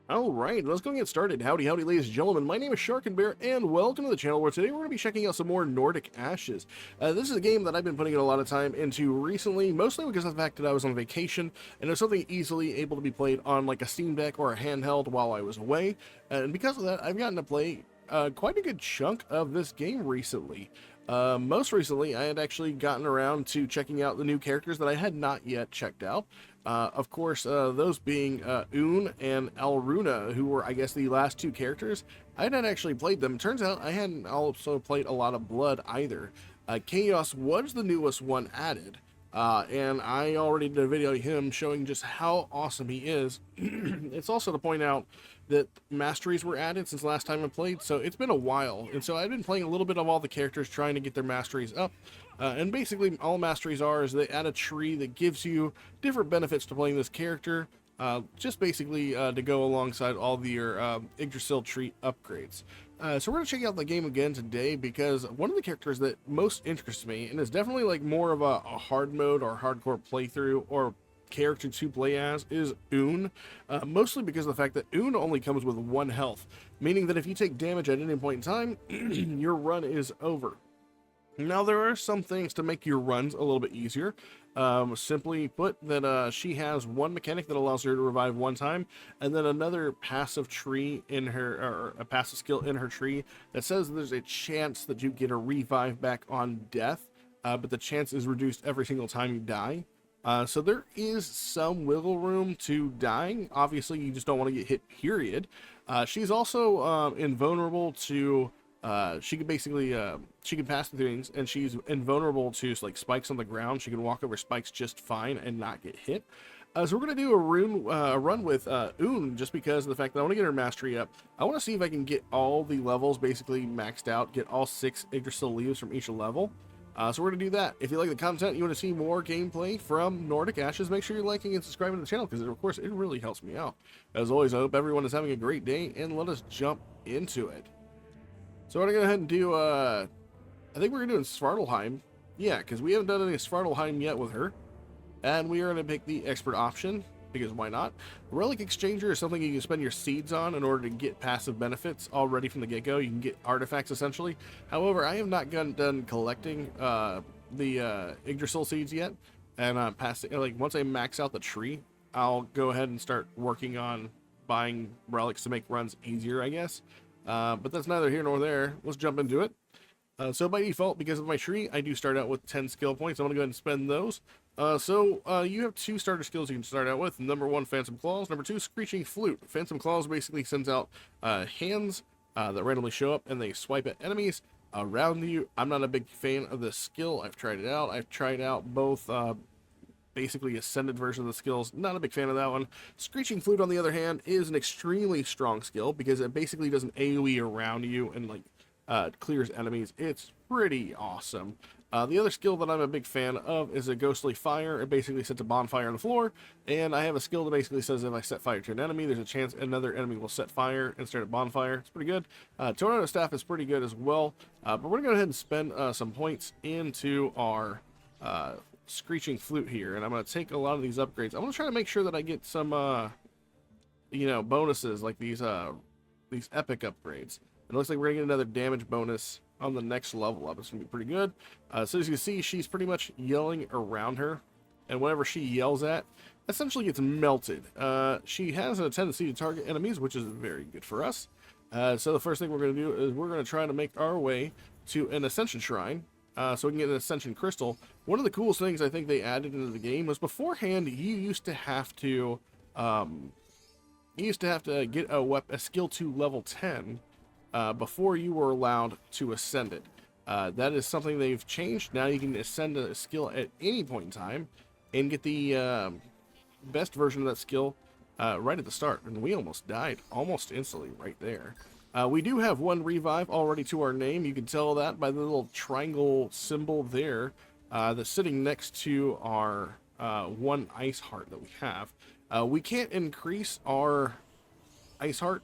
Alright, let's go and get started. Howdy, howdy, ladies and gentlemen. My name is Sharkinbear, and welcome to the channel where today we're going to be checking out some more Nordic Ashes. This is a game that I've been putting a lot of time into recently, mostly because of the fact that I was on vacation, and it was something easily able to be played on like a Steam Deck or a handheld while I was away. And because of that, I've gotten to play quite a good chunk of this game recently. Most recently, I had actually gotten around to checking out the new characters that I had not yet checked out. Of course, those being Un and Alruna, who were, I guess, the last two characters. I had not actually played them. Turns out I hadn't also played a lot of Blood either. Chaos was the newest one added. And I already did a video of him showing just how awesome he is. It's also to point out that masteries were added since last time I played, so it's been a while. And so I've been playing a little bit of all the characters, trying to get their masteries up. And basically all masteries are is they add a tree that gives you different benefits to playing this character, just basically to go alongside all of your Yggdrasil tree upgrades. So we're going to check out the game again today because one of the characters that most interests me, and is definitely like more of a hard mode or hardcore playthrough or character to play as, is Un. Mostly because of the fact that Un only comes with 1 health, meaning that if you take damage at any point in time, your run is over. Now, there are some things to make your runs a little bit easier. Simply put, that she has one mechanic that allows her to revive 1 time, and then another passive tree in her, or a passive skill in her tree that says there's a chance that you get a revive back on death, but the chance is reduced every single time you die. So there is some wiggle room to dying. Obviously, you just don't want to get hit, period. She's also invulnerable to... she can basically, she can pass through things, and she's invulnerable to like spikes on the ground. She can walk over spikes just fine and not get hit. So we're going to do a run with Un, just because of the fact that I want to get her mastery up. I want to see if I can get all the levels basically maxed out, get all 6 Yggdrasil leaves from each level. So we're going to do that. If you like the content, you want to see more gameplay from Nordic Ashes, make sure you're liking and subscribing to the channel, because of course it really helps me out. As always, I hope everyone is having a great day, and let us jump into it. So we're going to go ahead and do, I think we're going to do Svartalheim. Yeah, because we haven't done any Svartalheim yet with her. And we are going to pick the Expert option, because why not? Relic Exchanger is something you can spend your seeds on in order to get passive benefits already from the get-go. You can get artifacts, essentially. However, I have not done collecting the Yggdrasil seeds yet. And like once I max out the tree, I'll go ahead and start working on buying relics to make runs easier, I guess. But that's neither here nor there. Let's jump into it. So by default, because of my tree, I do start out with 10 skill points. I'm going to go ahead and spend those. You have 2 starter skills you can start out with. Number 1, Phantom Claws. Number 2, Screeching Flute. Phantom Claws basically sends out hands that randomly show up, and they swipe at enemies around you. I'm not a big fan of this skill. I've tried it out. I've tried out both basically ascended version of the skills. Not a big fan of that one. Screeching Flute, on the other hand, is an extremely strong skill because it basically does an AoE around you and like clears enemies. It's pretty awesome. The other skill that I'm a big fan of is a Ghostly Fire. It basically sets a bonfire on the floor, and I have a skill that basically says if I set fire to an enemy, there's a chance another enemy will set fire and start a bonfire. It's pretty good. Tornado Staff is pretty good as well, but we're going to go ahead and spend some points into our Screeching Flute here, and I'm going to take a lot of these upgrades. I'm going to try to make sure that I get some, you know, bonuses like these epic upgrades. It looks like we're going to get another damage bonus on the next level up. It's going to be pretty good. So as you can see, she's pretty much yelling around her, and whatever she yells at essentially gets melted. She has a tendency to target enemies, which is very good for us. So the first thing we're going to do is we're going to try to make our way to an Ascension Shrine, so we can get an Ascension Crystal. One of the coolest things I think they added into the game was beforehand you used to have to get a skill to level 10 before you were allowed to ascend it. That is something they've changed. Now you can ascend a skill at any point in time and get the best version of that skill right at the start. And we almost died almost instantly right there. We do have 1 revive already to our name. You can tell that by the little triangle symbol there that's sitting next to our 1 ice heart that we have. We can't increase our ice heart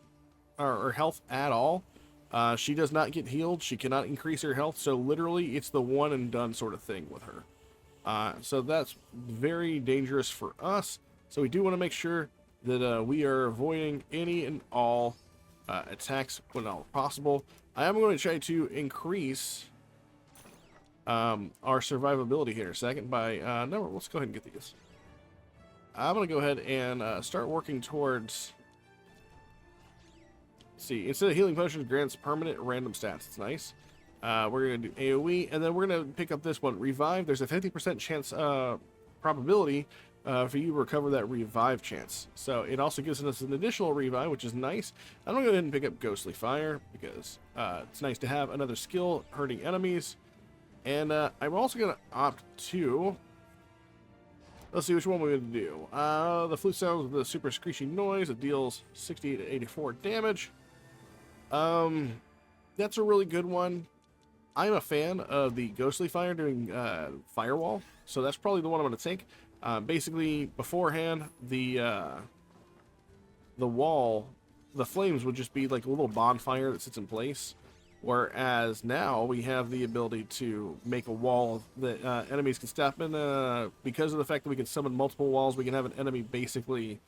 or health at all. She does not get healed. She cannot increase her health. So literally it's the one and done sort of thing with her. So that's very dangerous for us. So we do want to make sure that we are avoiding any and all attacks when all possible. I am going to try to increase our survivability here in a second by, no, let's go ahead and get these. I'm going to go ahead and start working towards, let's see, instead of healing potions, grants permanent random stats. It's nice. We're going to do AoE, and then we're going to pick up this one, Revive. There's a 50% chance probability for you to recover that revive chance. So it also gives us an additional revive, which is nice. I'm going to go ahead and pick up Ghostly Fire because it's nice to have another skill hurting enemies. And I'm also going to opt to, let's see which one we're going to do. The flute sounds with the super screeching noise. It deals 60 to 84 damage. That's a really good one. I'm a fan of the Ghostly Fire doing Firewall, so that's probably the one I'm going to take. Basically, beforehand, the wall, the flames would just be like a little bonfire that sits in place, whereas now we have the ability to make a wall that enemies can step in. Because of the fact that we can summon multiple walls, we can have an enemy basically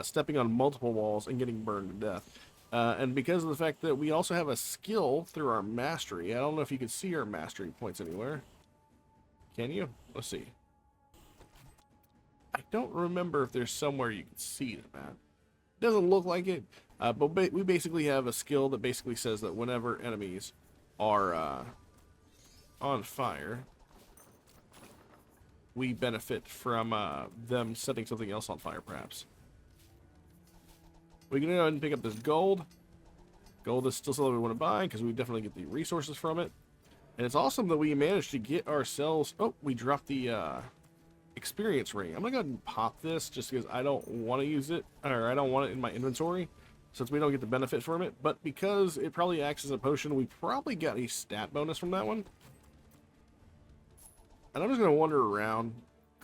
stepping on multiple walls and getting burned to death. And because of the fact that we also have a skill through our mastery, I don't know if you can see our mastery points anywhere. Can you? Let's see. I don't remember if there's somewhere you can see them at. Doesn't look like it, but we basically have a skill that basically says that whenever enemies are on fire, we benefit from them setting something else on fire, perhaps. We can go ahead and pick up this gold. Gold is still something we want to buy because we definitely get the resources from it. And it's awesome that we managed to get ourselves... Oh, we dropped the experience ring. I'm going to go ahead and pop this just because I don't want to use it, or I don't want it in my inventory since we don't get the benefit from it. But because it probably acts as a potion, we probably got a stat bonus from that one. And I'm just going to wander around,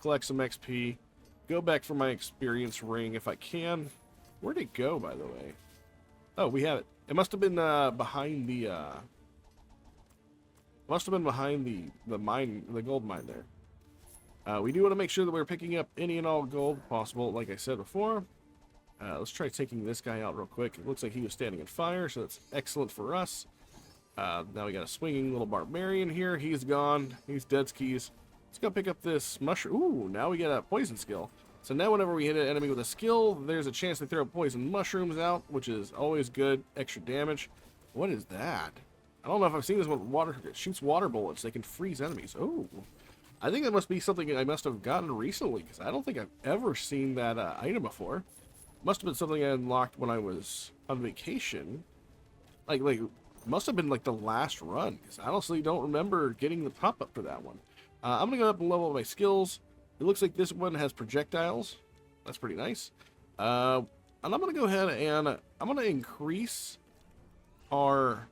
collect some XP, go back for my experience ring if I can. Where'd it go, by the way? Oh, we have it. It must have been behind the mine, the gold mine there. We do want to make sure that we're picking up any and all gold possible, like I said before. Let's try taking this guy out real quick. It looks like he was standing in fire, so that's excellent for us. Now we got a swinging little barbarian here. He's gone. He's dead skis. Let's go pick up this mushroom. Ooh, now we get a poison skill. So now whenever we hit an enemy with a skill, there's a chance they throw poison mushrooms out, which is always good. Extra damage. What is that? I don't know if I've seen this one. Water, it shoots water bullets. They can freeze enemies. Oh, I think that must be something I must have gotten recently, because I don't think I've ever seen that item before. Must have been something I unlocked when I was on vacation. Like must have been like the last run, because I honestly don't remember getting the pop-up for that one. I'm going to go up and level my skills. It looks like this one has projectiles. That's pretty nice. And I'm going to go ahead and I'm going to increase our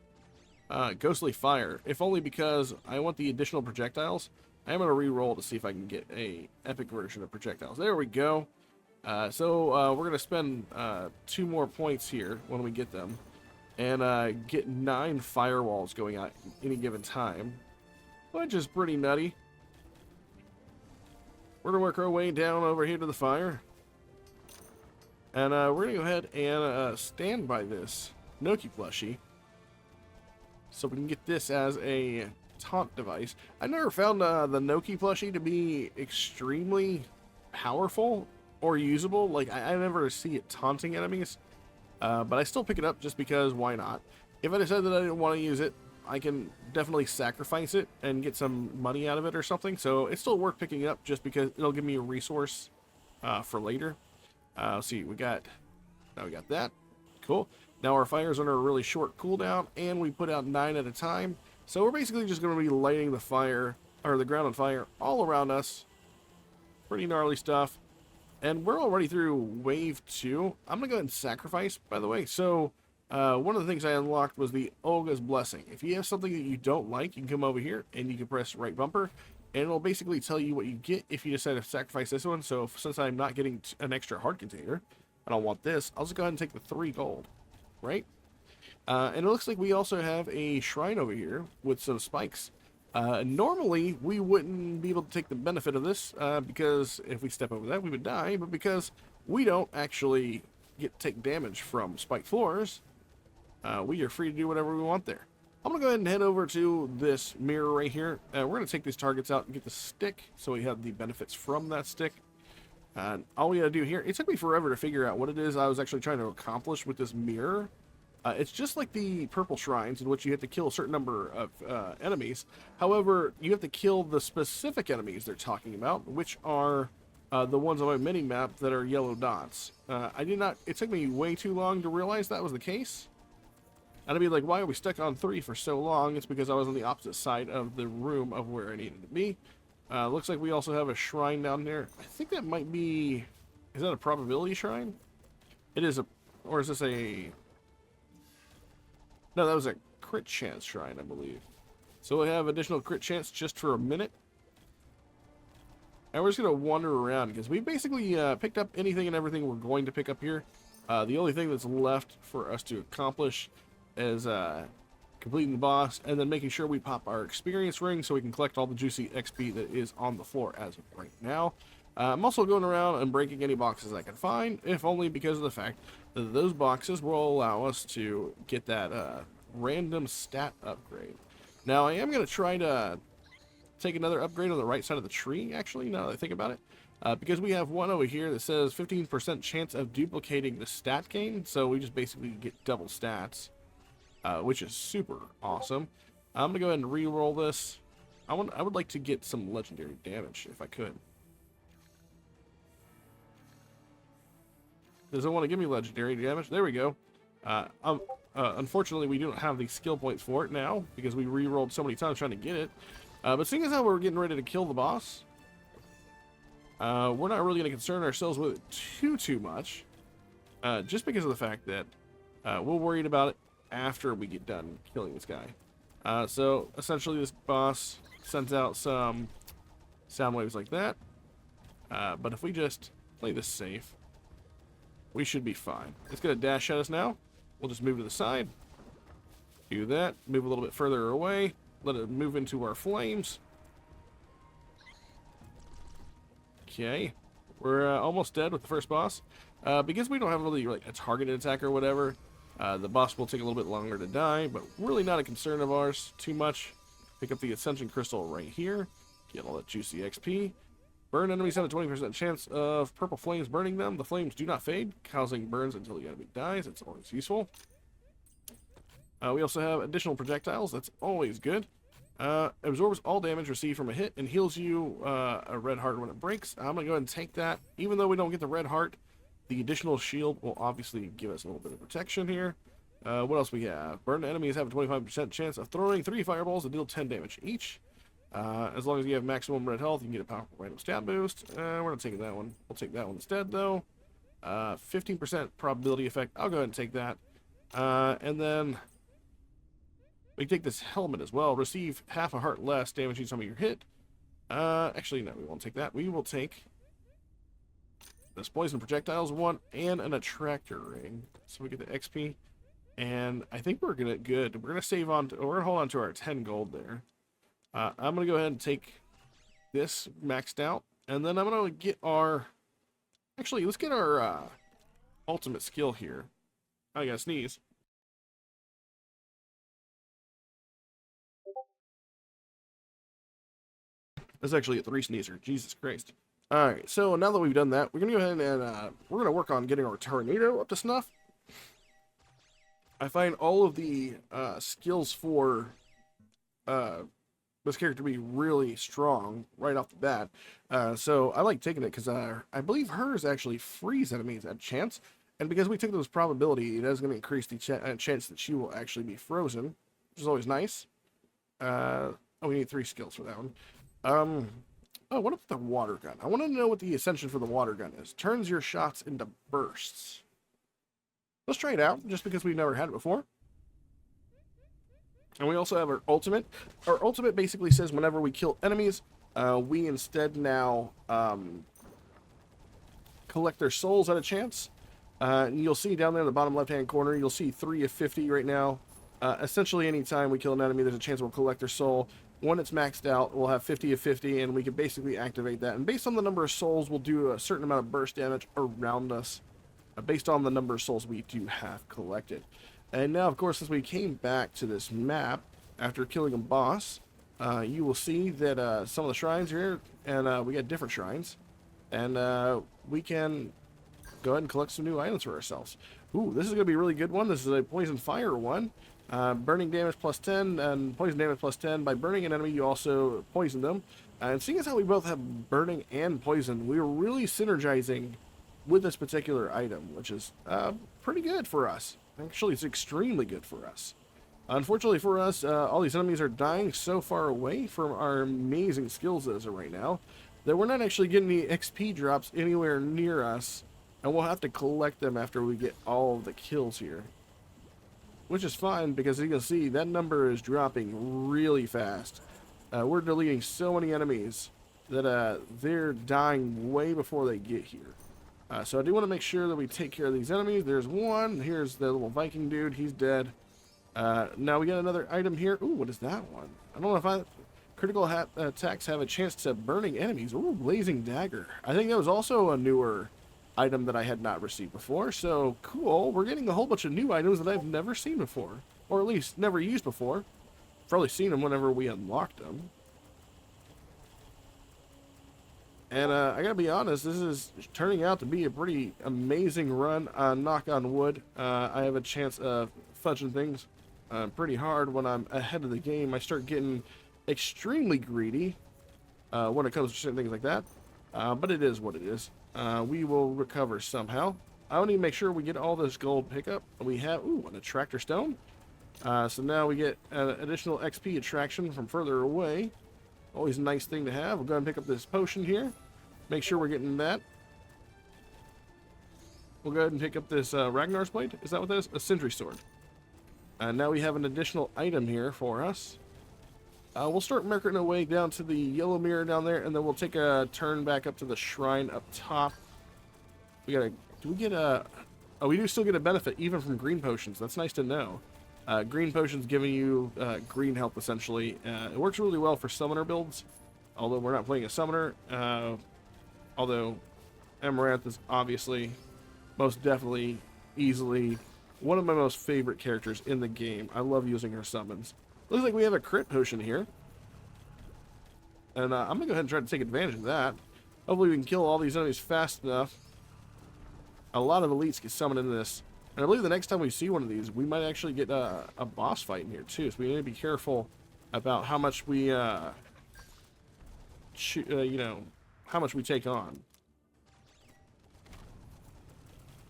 Ghostly Fire, if only because I want the additional projectiles. I am going to re-roll to see if I can get a epic version of projectiles. There we go. So we're going to spend 2 more points here when we get them, and get 9 firewalls going at any given time, which is pretty nutty. We're going to work our way down over here to the fire. And we're going to go ahead and stand by this Noki plushie, so we can get this as a taunt device. I never found the Noki plushie to be extremely powerful or usable. Like, I never see it taunting enemies. But I still pick it up just because, why not? If I decide that I didn't want to use it, I can definitely sacrifice it and get some money out of it or something. So it's still worth picking up just because it'll give me a resource for later. Let's see, we got that. Cool. Now our fire's under a really short cooldown, and we put out 9 at a time. So we're basically just going to be lighting the fire, or the ground on fire, all around us. Pretty gnarly stuff. And we're already through wave 2. I'm going to go ahead and sacrifice, by the way. So one of the things I unlocked was the Olga's Blessing. If you have something that you don't like, you can come over here and you can press right bumper, and it'll basically tell you what you get if you decide to sacrifice this one. So since I'm not getting an extra heart container, I don't want this, I'll just go ahead and take the 3 gold, right? And it looks like we also have a shrine over here with some spikes. Normally, we wouldn't be able to take the benefit of this, because if we step over that, we would die, but because we don't actually take damage from spiked floors. We are free to do whatever we want there. I'm going to go ahead and head over to this mirror right here. We're going to take these targets out and get the stick, so we have the benefits from that stick. All we got to do here, it took me forever to figure out what it is I was actually trying to accomplish with this mirror. It's just like the purple shrines, in which you have to kill a certain number of enemies. However, you have to kill the specific enemies they're talking about, which are the ones on my mini-map that are yellow dots. It took me way too long to realize that was the case. And I'd be like, why are we stuck on 3 for so long? It's because I was on the opposite side of the room of where I needed to be. Looks like we also have a shrine down there. I think that might be... Is that a probability shrine? It is a... Or is this a... No, that was a crit chance shrine, I believe. So we have additional crit chance just for a minute. And we're just going to wander around, because we basically picked up anything and everything we're going to pick up here. The only thing that's left for us to accomplish is completing the boss, and then making sure we pop our experience ring so we can collect all the juicy XP that is on the floor as of right now. I'm also going around and breaking any boxes I can find, if only because of the fact that those boxes will allow us to get that random stat upgrade. Now, I am going to try to take another upgrade on the right side of the tree, actually, now that I think about it. Because we have one over here that says 15% chance of duplicating the stat gain, so we just basically get double stats. Which is super awesome. I'm gonna go ahead and re-roll this. I would like to get some legendary damage if I could. Does it want to give me legendary damage? There we go. Unfortunately, we don't have the skill points for it now because we re-rolled so many times trying to get it. But seeing as how we're getting ready to kill the boss, we're not really going to concern ourselves with it too much, just because of the fact that we're worried about it after we get done killing this guy. So essentially this boss sends out some sound waves like that, but if we just play this safe, we should be fine. It's gonna dash at us now. We'll just move to the side, do that, move a little bit further away, let it move into our flames. Okay, we're almost dead with the first boss. Because we don't have really like a targeted attack or whatever, the boss will take a little bit longer to die, but really not a concern of ours too much. Pick up the Ascension Crystal right here. Get all that juicy XP. Burn enemies have a 20% chance of purple flames burning them. The flames do not fade, causing burns until the enemy dies. It's always useful. We also have additional projectiles. That's always good. Absorbs all damage received from a hit and heals you a red heart when it breaks. I'm going to go ahead and take that. Even though we don't get the red heart, the additional shield will obviously give us a little bit of protection here. What else we have? Burned enemies have a 25% chance of throwing 3 fireballs that deal 10 damage each. As long as you have maximum red health, you can get a powerful random stat boost. We're not taking that one. We'll take that one instead, though. 15% probability effect. I'll go ahead and take that. And then we take this helmet as well. Receive half a heart less damage each time you're hit. Actually, no, we won't take that. We will take this poison projectiles one and an attractor ring, so we get the XP. And I think we're gonna good. We're gonna save on. We're gonna hold on to our 10 gold there. I'm gonna go ahead and take this maxed out, and then I'm gonna get our. Actually, let's get our ultimate skill here. I gotta sneeze. That's actually a 3 sneezer. Jesus Christ. Alright, so now that we've done that, we're going to go ahead and we're going to work on getting our tornado up to snuff. I find all of the skills for this character to be really strong right off the bat. So I like taking it because I believe hers actually frees enemies at chance. And because we took those probability, it is going to increase the chance that she will actually be frozen, which is always nice. Oh, we need 3 skills for that one. Oh, what about the water gun? I want to know what the ascension for the water gun is. Turns your shots into bursts. Let's try it out, just because we've never had it before. And we also have our ultimate. Our ultimate basically says whenever we kill enemies, we instead now collect their souls at a chance. And you'll see down there in the bottom left-hand corner, you'll see 3 of 50 right now. Essentially, anytime we kill an enemy, there's a chance we'll collect their soul. When it's maxed out, we'll have 50 of 50, and we can basically activate that. And based on the number of souls, we'll do a certain amount of burst damage around us, based on the number of souls we do have collected. And now, of course, since we came back to this map after killing a boss, you will see that some of the shrines here, and we got different shrines, and we can go ahead and collect some new items for ourselves. Ooh, this is going to be a really good one. This is a poison fire one. Burning damage plus 10 and poison damage plus 10. By burning an enemy, you also poison them. And seeing as how we both have burning and poison, we are really synergizing with this particular item, which is pretty good for us. Actually, it's extremely good for us. Unfortunately for us, all these enemies are dying so far away from our amazing skills as of right now that we're not actually getting any XP drops anywhere near us, and we'll have to collect them after we get all of the kills here. Which is fine, because as you can see, that number is dropping really fast. We're deleting so many enemies that they're dying way before they get here. So I do want to make sure that we take care of these enemies. There's one. Here's the little Viking dude. He's dead. Now we got another item here. Ooh, what is that one? I don't know if critical attacks have a chance to burning enemies. Ooh, blazing dagger. I think that was also a newer item that I had not received before. So cool. We're getting a whole bunch of new items that I've never seen before, or at least never used before. Probably seen them whenever we unlocked them. And I gotta be honest, this is turning out to be a pretty amazing run. Knock on wood. I have a chance of fudging things pretty hard when I'm ahead of the game. I start getting extremely greedy when it comes to certain things like that. But it is what it is. We will recover somehow. I want to make sure we get all this gold pickup. We have, ooh, an attractor stone. So now we get an additional XP attraction from further away. Always a nice thing to have. We'll go ahead and pick up this potion here. Make sure we're getting that. We'll go ahead and pick up this Ragnar's Blade. Is that what that is? A Sentry Sword. Now we have an additional item here for us. We'll start making our way down to the yellow mirror down there, and then we'll take a turn back up to the shrine up top. We gotta, do we get a, oh, we do still get a benefit even from green potions. That's nice to know. Green potions giving you green health, essentially. It works really well for summoner builds, although we're not playing a summoner. Although Amaranth is obviously, most definitely, easily one of my most favorite characters in the game. I love using her summons. Looks like we have a crit potion here. And I'm going to go ahead and try to take advantage of that. Hopefully we can kill all these enemies fast enough. A lot of elites get summoned into this. And I believe the next time we see one of these, we might actually get a boss fight in here too. So we need to be careful about how much we, you know, how much we take on.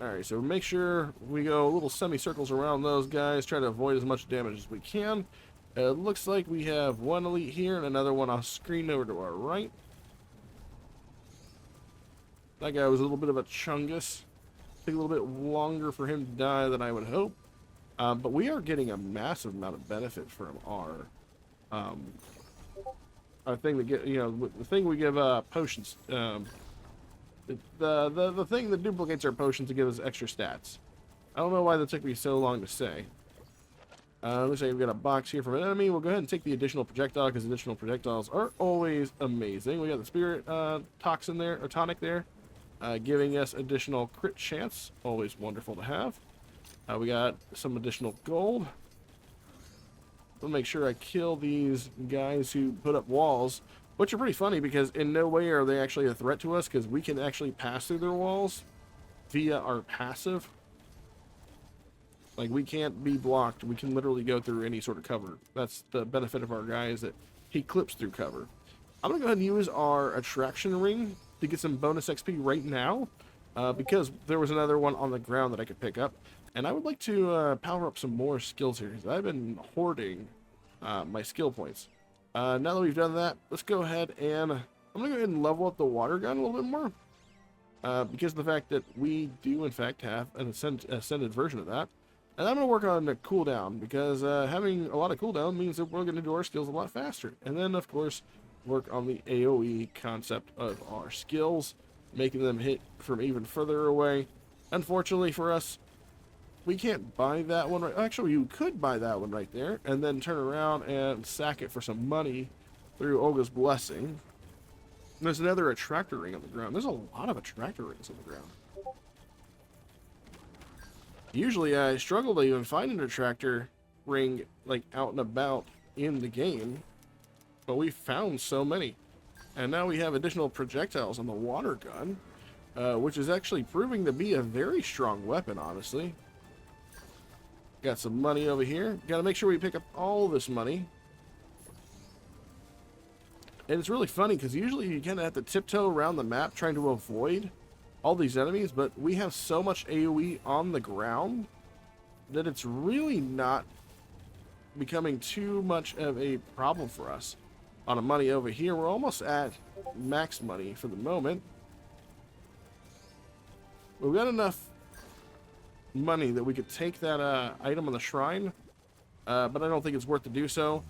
Alright, so make sure we go little semicircles around those guys. Try to avoid as much damage as we can. It looks like we have one elite here and another one on screen over to our right. That guy was a little bit of a chungus. Take a little bit longer for him to die than I would hope. But we are getting a massive amount of benefit from our thing that get, you know, the thing we give potions. The thing that duplicates our potions to give us extra stats. I don't know why that took me so long to say. Looks like we've got a box here from an enemy. We'll go ahead and take the additional projectile, because additional projectiles are always amazing. We got the spirit toxin there, or tonic there, giving us additional crit chance. Always wonderful to have. We got some additional gold. We'll make sure I kill these guys who put up walls, which are pretty funny because in no way are they actually a threat to us, because we can actually pass through their walls via our passive. Like, we can't be blocked. We can literally go through any sort of cover. That's the benefit of our guy, is that he clips through cover. I'm going to go ahead and use our attraction ring to get some bonus XP right now, because there was another one on the ground that I could pick up. And I would like to power up some more skills here, because I've been hoarding my skill points. Now that we've done that, let's go ahead and I'm going to go ahead and level up the water gun a little bit more. Because of the fact that we do, in fact, have an ascended version of that. And I'm going to work on the cooldown, because having a lot of cooldown means that we're going to do our skills a lot faster. And then, of course, work on the AoE concept of our skills, making them hit from even further away. Unfortunately for us, we can't buy that one right. Actually, you could buy that one right there, and then turn around and sack it for some money through Olga's blessing. There's another attractor ring on the ground. There's a lot of attractor rings on the ground. Usually I struggle to even find an attractor ring like out and about in the game, but we found so many. And now we have additional projectiles on the water gun, which is actually proving to be a very strong weapon, honestly. Got some money over here. Got to make sure we pick up all this money. And it's really funny because usually you kind of have to tiptoe around the map trying to avoid all these enemies, but we have so much AoE on the ground that it's really not becoming too much of a problem for us. On the money over here, we're almost at max money for the moment. We've got enough money that we could take that item on the shrine, but I don't think it's worth to do so.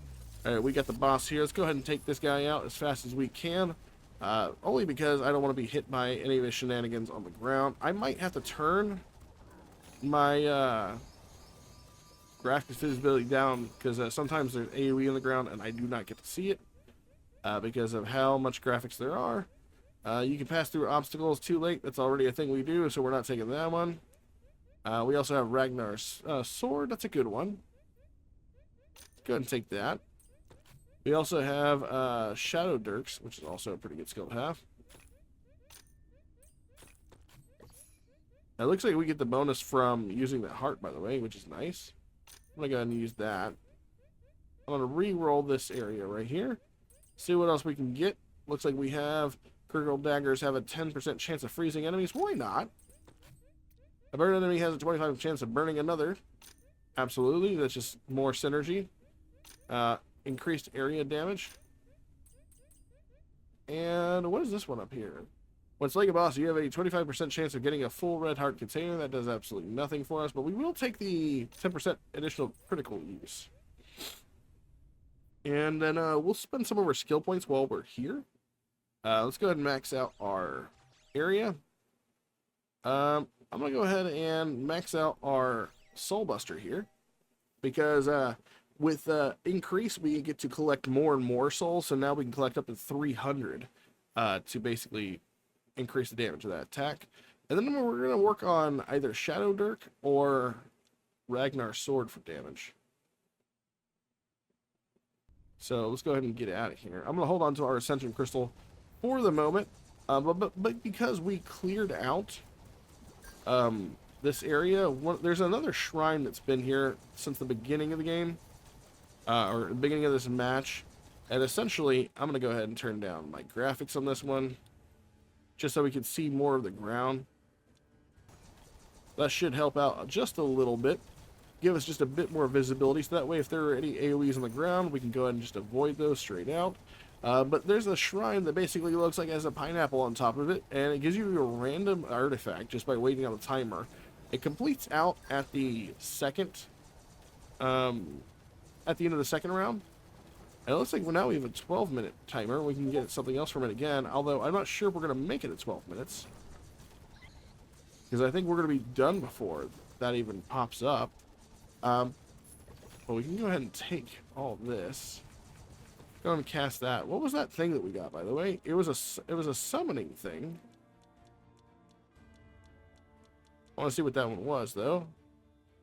Alright, we got the boss here. Let's go ahead and take this guy out as fast as we can. Only because I don't want to be hit by any of his shenanigans on the ground. I might have to turn my graphics visibility down because sometimes there's AoE on the ground and I do not get to see it because of how much graphics there are. You can pass through obstacles too late. That's already a thing we do, so we're not taking that one. We also have Ragnar's sword. That's a good one. Go ahead and take that. We also have Shadow Dirks, which is also a pretty good skill to have. It looks like we get the bonus from using that heart, by the way, which is nice. I'm going to go ahead and use that. I'm going to re-roll this area right here. See what else we can get. Looks like we have critical daggers have a 10% chance of freezing enemies. Why not? A burned enemy has a 25% chance of burning another. Absolutely. That's just more synergy. Increased area damage. And what is this one up here? When slaying a boss, you have a 25% chance of getting a full red heart container. That does absolutely nothing for us, but we will take the 10% additional critical use. And then we'll spend some of our skill points while we're here. Let's go ahead and max out our area. I'm going to go ahead and max out our Soul Buster here. Because with increase, we get to collect more and more souls. So now we can collect up to 300 to basically increase the damage of that attack. And then we're going to work on either Shadow Dirk or Ragnar's sword for damage. So let's go ahead and get out of here. I'm going to hold on to our Ascension Crystal for the moment. But because we cleared out this area, there's another shrine that's been here since the beginning of the game. Or the beginning of this match. And essentially, I'm going to go ahead and turn down my graphics on this one. Just so we can see more of the ground. That should help out just a little bit. Give us just a bit more visibility. So that way, if there are any AoEs on the ground, we can go ahead and just avoid those straight out. But there's a shrine that basically looks like it has a pineapple on top of it. And it gives you a random artifact just by waiting on the timer. It completes out at the second... at the end of the second round. And it looks like now we have a 12-minute timer. We can get something else from it again, although I'm not sure we're going to make it at 12 minutes. Because I think we're going to be done before that even pops up. But we can go ahead and take all this. Go ahead and cast that. What was that thing that we got, by the way? It was a summoning thing. I want to see what that one was, though.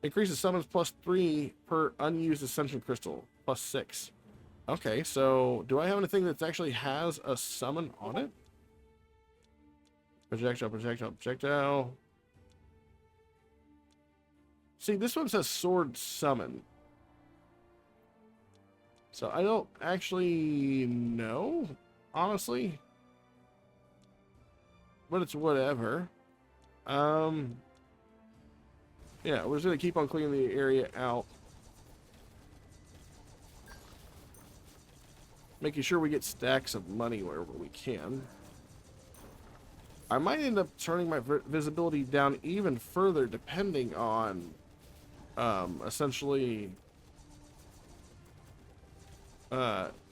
Increases summons +3 per unused Ascension Crystal. +6. Okay, so do I have anything that actually has a summon on it? Projectile, projectile, projectile. See, this one says sword summon. So I don't actually know, honestly. But it's whatever. Yeah, we're just going to keep on cleaning the area out. Making sure we get stacks of money wherever we can. I might end up turning my visibility down even further depending on, essentially,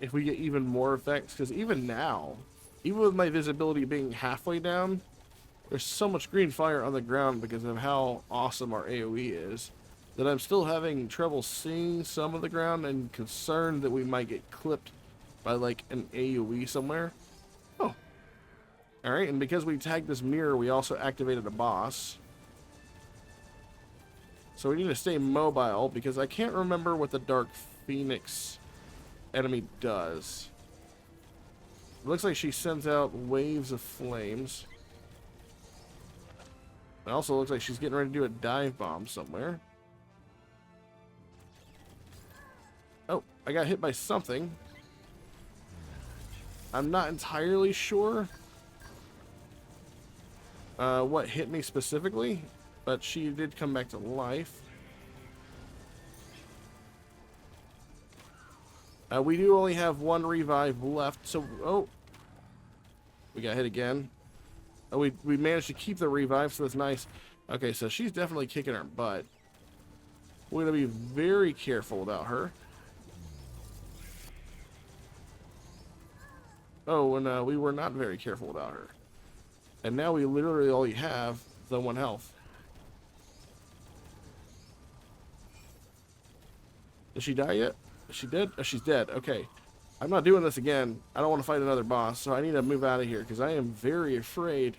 if we get even more effects. Because even now, even with my visibility being halfway down, there's so much green fire on the ground because of how awesome our AoE is that I'm still having trouble seeing some of the ground and concerned that we might get clipped by like an AoE somewhere. Oh. Alright, and because we tagged this mirror, we also activated a boss. So we need to stay mobile, because I can't remember what the Dark Phoenix enemy does. It looks like she sends out waves of flames. It also looks like she's getting ready to do a dive bomb somewhere. Oh, I got hit by something. I'm not entirely sure what hit me specifically, but she did come back to life. We do only have one revive left, so... Oh! We got hit again. Oh, we managed to keep the revive, so that's nice. Okay, so she's definitely kicking our butt. We're going to be very careful about her. Oh, and we were not very careful about her. And now we literally only have the 1 health. Did she die yet? Is she dead? Oh, she's dead. Okay. I'm not doing this again. I don't want to fight another boss, so I need to move out of here, because I am very afraid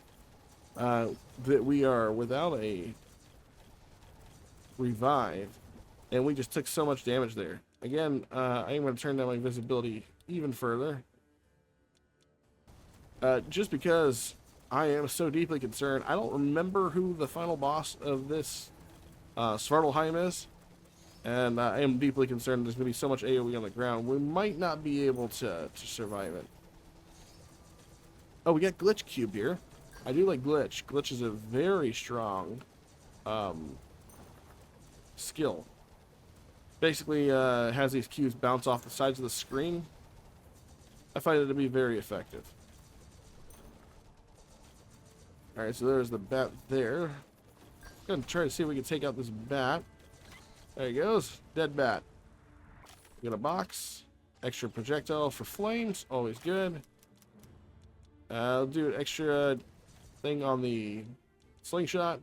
that we are without a revive, and we just took so much damage there. Again, I am going to turn down my visibility even further. Just because I am so deeply concerned. I don't remember who the final boss of this Svartalheim is. And I am deeply concerned there's going to be so much AoE on the ground. We might not be able to survive it. Oh, we got Glitch Cube here. I do like Glitch. Glitch is a very strong skill. Basically, has these cubes bounce off the sides of the screen. I find it to be very effective. Alright, so there's the bat there. Gonna try to see if we can take out this bat. There he goes. Dead bat. We got a box. Extra projectile for flames. Always good. I'll do an extra thing on the slingshot.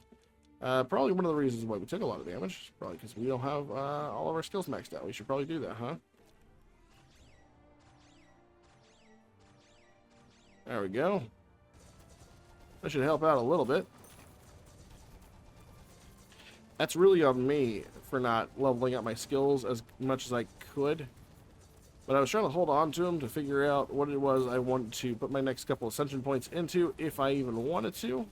Probably one of the reasons why we took a lot of damage. Probably because we don't have all of our skills maxed out. We should probably do that, huh? There we go. That should help out a little bit. That's really on me for not leveling up my skills as much as I could. But I was trying to hold on to them to figure out what it was I wanted to put my next couple of ascension points into, if I even wanted to.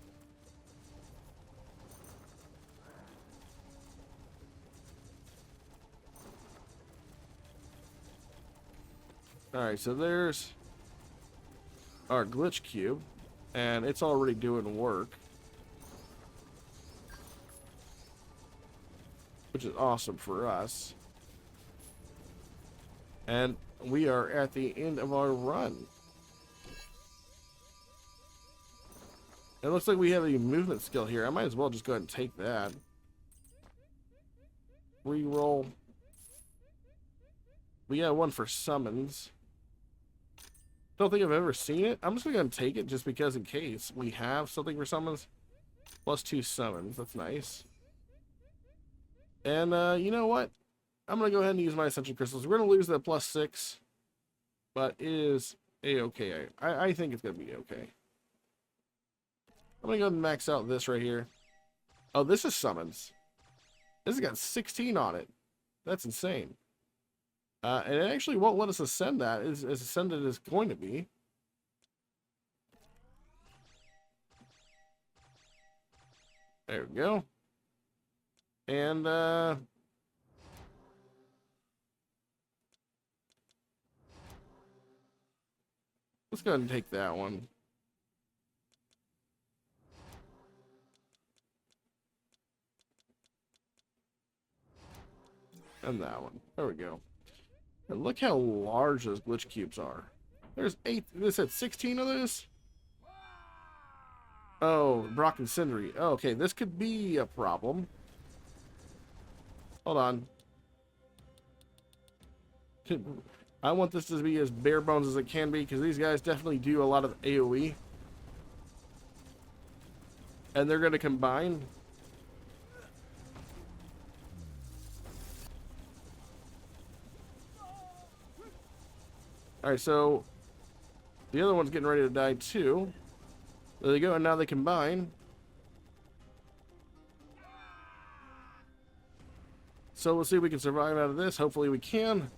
Alright, so there's our glitch cube, and it's already doing work, which is awesome for us. And we are at the end of our run. It looks like we have a movement skill here. I might as well just go ahead and take that. Reroll. We got one for summons. Don't think I've ever seen it. I'm just going to take it just because in case we have something for summons. +2 summons. That's nice. And you know what? I'm going to go ahead and use my Ascension Crystals. We're going to lose that +6. But it is a-okay. I think it's going to be okay. I'm going to go ahead and max out this right here. Oh, this is summons. This has got 16 on it. That's insane. And it actually won't let us ascend that as ascended as going to be. There we go. And let's go ahead and take that one. And that one. There we go. And look how large those glitch cubes are. There's 8. This had 16 of those? Oh, Brock and Sindri. Oh, okay, this could be a problem. Hold on. I want this to be as bare bones as it can be, because these guys definitely do a lot of AoE. And they're going to combine. Alright, so the other one's getting ready to die too. There they go, and now they combine. So let's see if we can survive out of this. Hopefully we can.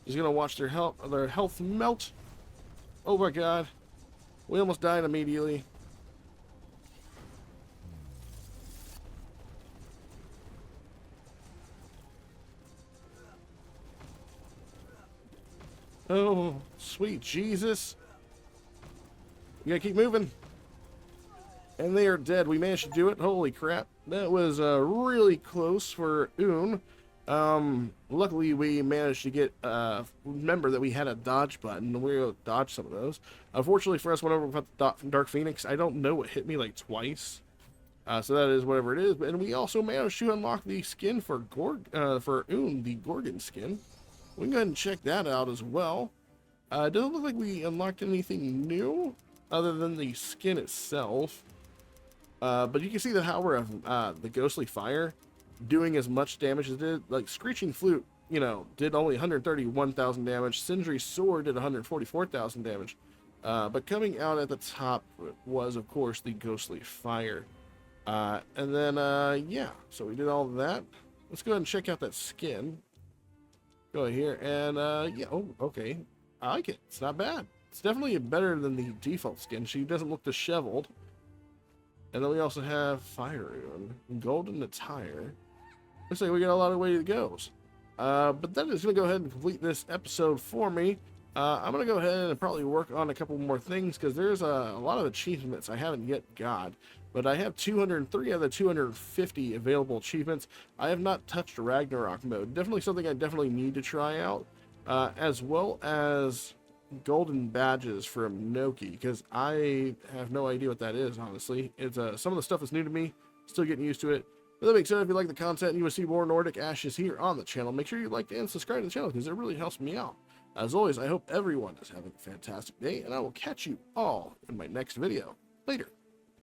Just gonna watch their health melt. Oh my god. We almost died immediately. Oh, sweet Jesus. We gotta keep moving. And they are dead. We managed to do it. Holy crap. That was really close for Un. Luckily, we managed to get, remember that we had a dodge button. We were able to dodge some of those. Unfortunately for us, whenever we got the Dark Phoenix, I don't know what hit me like twice. So that is whatever it is. And we also managed to unlock the skin for Un, the Gorgon skin. We can go ahead and check that out as well. It doesn't look like we unlocked anything new other than the skin itself. But you can see the power of the ghostly fire doing as much damage as it did. Like Screeching Flute, you know, did only 131,000 damage. Sindri's Sword did 144,000 damage. But coming out at the top was, of course, the ghostly fire. And then, yeah, so we did all of that. Let's go ahead and check out that skin. Go here, and, yeah, oh, okay. I like it. It's not bad. It's definitely better than the default skin. She doesn't look disheveled. And then we also have Fire Rune, Golden Attire. Looks like we got a lot of way to go. But that is going to go ahead and complete this episode for me. I'm going to go ahead and probably work on a couple more things because there's a lot of achievements I haven't yet got. But I have 203 out of the 250 available achievements. I have not touched Ragnarok mode. Definitely something I definitely need to try out. As well as golden badges from Noki, because I have no idea what that is, honestly. It's some of the stuff is new to me. Still getting used to it. But that being said, if you like the content and you want to see more Nordic Ashes here on the channel, make sure you like and subscribe to the channel because it really helps me out. As always, I hope everyone is having a fantastic day, and I will catch you all in my next video. Later.